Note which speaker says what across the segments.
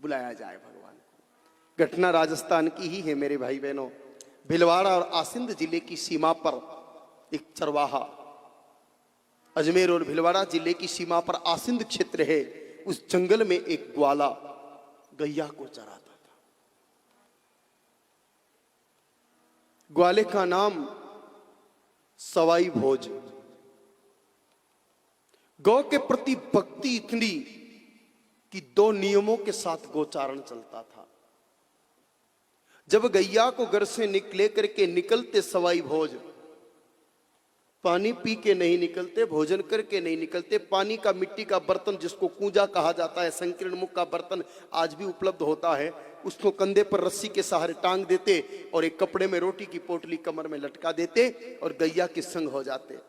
Speaker 1: बुलाया जाए भगवान को। घटना राजस्थान की ही है मेरे भाई बहनों। भीलवाड़ा और आसिंद जिले की सीमा पर एक चरवाहा, अजमेर और भीलवाड़ा जिले की सीमा पर आसिंद क्षेत्र है, उस जंगल में एक ग्वाला गैया को चराता था। ग्वाले का नाम सवाई भोज। गौ के प्रति भक्ति इतनी कि 2 नियमों के साथ गोचारण चलता था। जब गैया को घर से निकले करके निकलते सवाई भोज, पानी पी के नहीं निकलते, भोजन करके नहीं निकलते। पानी का मिट्टी का बर्तन जिसको कूंजा कहा जाता है, संकीर्ण मुख का बर्तन आज भी उपलब्ध होता है, उसको कंधे पर रस्सी के सहारे टांग देते और एक कपड़े में रोटी की पोटली कमर में लटका देते और गैया के संग हो जाते।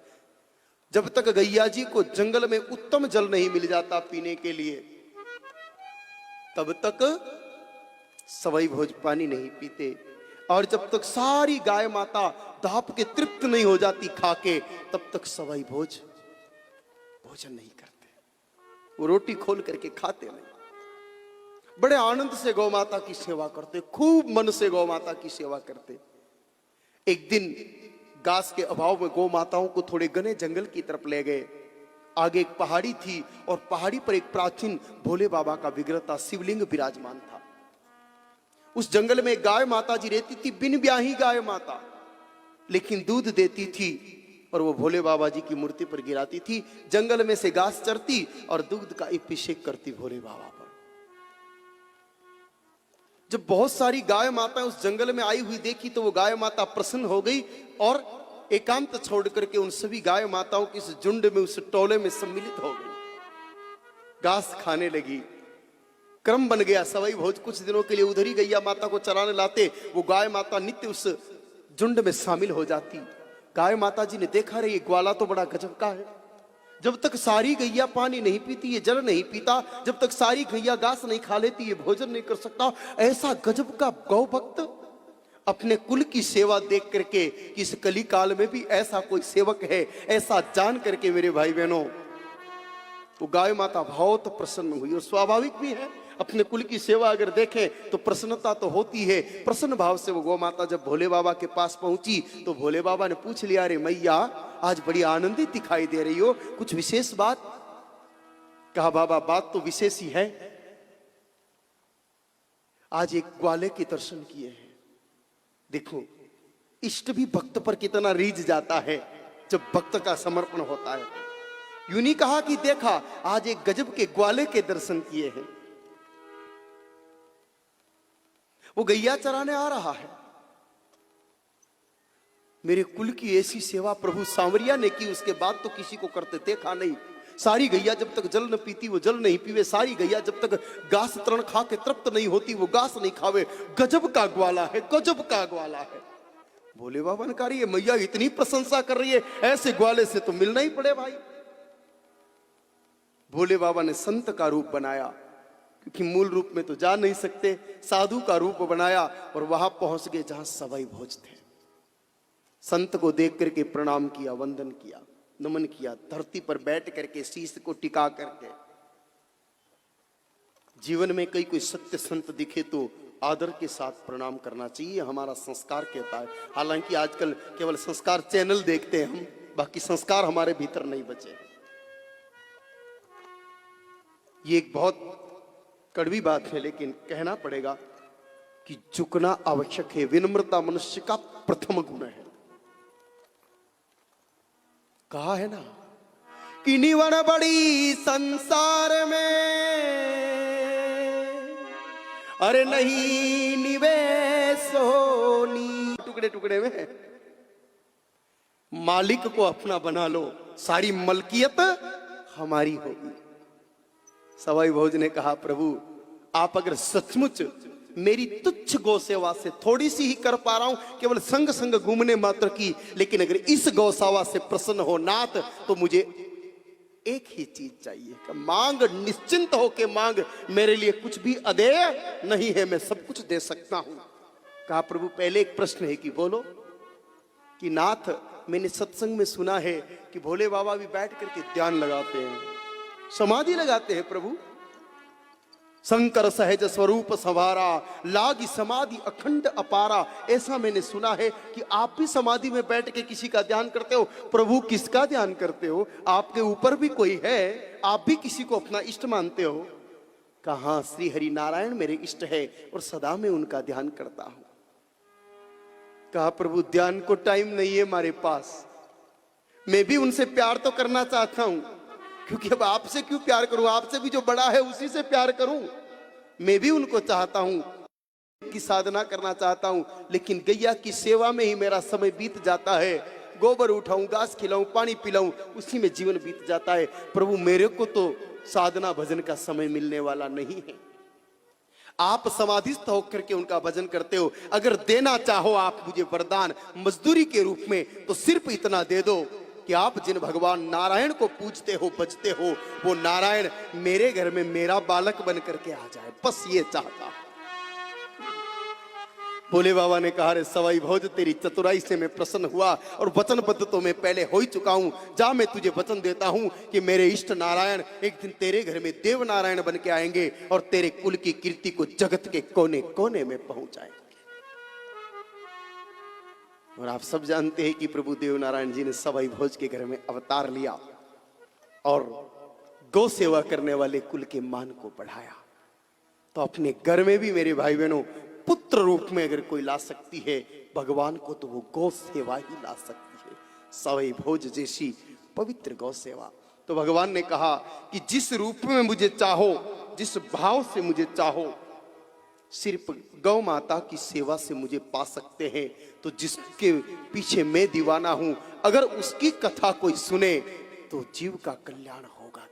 Speaker 1: जब तक गैया जी को जंगल में उत्तम जल नहीं मिल जाता पीने के लिए, तब तक सवाई भोज पानी नहीं पीते। और जब तक सारी गाय माता दाप के तृप्त नहीं हो जाती खाके, तब तक सवाई भोज भोजन नहीं करते। वो रोटी खोल करके खाते नहीं। बड़े आनंद से गौ माता की सेवा करते, खूब मन से गौ माता की सेवा करते। एक दिन घास के अभाव में गौ माताओं को थोड़े घने जंगल की तरफ ले गए। आगे एक पहाड़ी थी और पहाड़ी पर एक प्राचीन भोले बाबा का विग्रह था, शिवलिंग विराजमान था। उस जंगल में गाय माता जी रहती थी, बिन ब्याही गाय माता, लेकिन दूध देती थी और वो भोले बाबा जी की मूर्ति पर गिराती थी। जंगल में से घास चरती और दूध का अभिषेक करती भोले बाबा पर। जब बहुत सारी गाय माताएं उस जंगल में आई हुई देखी तो वो गाय माता प्रसन्न हो गई और एकांत छोड़ करके उन सभी गाय माताओं की इस झुंड में, उस टोले में सम्मिलित हो गई। घास खाने लगी। क्रम बन गया। सवाई भोज कुछ दिनों के लिए उधर ही गैया माता को चराने लाते। वो गाय माता नित्य उस झुंड में शामिल हो जाती। गाय माता जी ने देखा, रे ये ग्वाला तो बड़ा गजब का है। जब तक सारी गैया पानी नहीं पीती, ये जल नहीं पीता, जब तक सारी गैया घास नहीं खा लेती, ये भोजन नहीं कर सकता। ऐसा गजब का गौ भक्त अपने कुल की सेवा देख करके, इस कली काल में भी ऐसा कोई सेवक है, ऐसा जान करके मेरे भाई बहनों, वो गाय माता बहुत प्रसन्न हुई। और स्वाभाविक भी है, अपने कुल की सेवा अगर देखें तो प्रसन्नता तो होती है। प्रसन्न भाव से वो गौ माता जब भोले बाबा के पास पहुंची तो भोले बाबा ने पूछ लिया, अरे मैया आज बड़ी आनंदित दिखाई दे रही हो, कुछ विशेष बात? कहा, बाबा बात तो विशेष ही है, आज एक ग्वाले के दर्शन किए हैं। देखो इष्ट भी भक्त पर कितना रीझ जाता है जब भक्त का समर्पण होता है। यूं नहीं कहा कि देखा, आज एक गजब के ग्वाले के दर्शन किए हैं। वो गैया चराने आ रहा है। मेरे कुल की ऐसी सेवा प्रभु सांवरिया ने की, उसके बाद तो किसी को करते देखा नहीं। सारी गैया जब तक जल न पीती वो जल नहीं पीवे, सारी गैया जब तक घास तृण खा के तृप्त नहीं होती वो घास नहीं खावे। गजब का ग्वाला है, गजब का ग्वाला है। भोले बाबा ने कहा, ये मैया इतनी प्रशंसा कर रही है, ऐसे ग्वाले से तो मिलना ही पड़े भाई। भोले बाबा ने संत का रूप बनाया, क्योंकि मूल रूप में तो जा नहीं सकते, साधु का रूप बनाया और वहां पहुंच गए जहां सवाई भोज थे। संत को देख करके प्रणाम किया, वंदन किया, नमन किया, धरती पर बैठ करके शीश को टिका करके। जीवन में कोई सत्य संत दिखे तो आदर के साथ प्रणाम करना चाहिए, हमारा संस्कार कहता है। हालांकि आजकल केवल संस्कार चैनल देखते हैं हम, बाकी संस्कार हमारे भीतर नहीं बचे। ये एक बहुत कड़वी बात है, लेकिन कहना पड़ेगा कि झुकना आवश्यक है। विनम्रता मनुष्य का प्रथम गुण है। कहा है ना कि निवण बड़ी संसार में, अरे नहीं निवेश होनी। टुकड़े टुकड़े में मालिक को अपना बना लो, सारी मलकियत हमारी होगी। सवाई भोज ने कहा, प्रभु आप अगर सचमुच मेरी तुच्छ गौ सेवा से थोड़ी सी ही कर पा रहा हूं, केवल संग संग घूमने मात्र की, लेकिन अगर इस गौशाला से प्रसन्न हो नाथ, तो मुझे एक ही चीज चाहिए कि मांग, निश्चिंत हो के मांग, मेरे लिए कुछ भी अदेय नहीं है, मैं सब कुछ दे सकता हूं। कहा, प्रभु पहले एक प्रश्न है कि बोलो। कि नाथ मैंने सत्संग में सुना है कि भोले बाबा भी बैठ करके ध्यान लगाते हैं, समाधि लगाते हैं। प्रभु शंकर सहज स्वरूप संवारा, लागी समाधि अखंड अपारा। ऐसा मैंने सुना है कि आप भी समाधि में बैठ के किसी का ध्यान करते हो। प्रभु किसका ध्यान करते हो? आपके ऊपर भी कोई है, आप भी किसी को अपना इष्ट मानते हो? कहा श्री हरि नारायण मेरे इष्ट है और सदा मैं उनका ध्यान करता हूं। कहा प्रभु ध्यान को टाइम नहीं है हमारे पास, मैं भी उनसे प्यार तो करना चाहता हूं, क्योंकि अब आपसे क्यों प्यार करूं, आपसे भी जो बड़ा है उसी से प्यार करूं। मैं भी उनको चाहता हूं कि साधना करना चाहता हूं, लेकिन गैया की सेवा में ही मेरा समय बीत जाता है। गोबर उठाऊं, घास खिलाऊं, पानी पिलाऊं, उसी में जीवन बीत जाता है। प्रभु मेरे को तो साधना भजन का समय मिलने वाला नहीं है। आप समाधिस्थ होकर के उनका भजन करते हो। अगर देना चाहो आप मुझे वरदान मजदूरी के रूप में, तो सिर्फ इतना दे दो कि आप जिन भगवान नारायण को पूजते हो, बजते हो, वो नारायण मेरे घर में मेरा बालक बन करके आ जाए, बस ये चाहता। भोले बाबा ने कहा रे सवाई भोज तेरी चतुराई से मैं प्रसन्न हुआ और वचनबद्ध तो मैं पहले हो ही चुका हूं। जा मैं तुझे वचन देता हूं कि मेरे इष्ट नारायण एक दिन तेरे घर में देव नारायण बन के आएंगे और तेरे कुल की कीर्ति को जगत के कोने कोने में पहुंचाएंगे। और आप सब जानते हैं कि प्रभु देव नारायण जी ने सवाई भोज के घर में अवतार लिया और गौ सेवा करने वाले कुल के मान को बढ़ाया। तो अपने घर में भी मेरे भाई बहनों पुत्र रूप में अगर कोई ला सकती है भगवान को, तो वो गौ सेवा ही ला सकती है। सवाई भोज जैसी पवित्र गौ सेवा। तो भगवान ने कहा कि जिस रूप में मुझे चाहो, जिस भाव से मुझे चाहो, सिर्फ गौ माता की सेवा से मुझे पा सकते हैं। तो जिसके पीछे मैं दीवाना हूं, अगर उसकी कथा कोई सुने तो जीव का कल्याण होगा।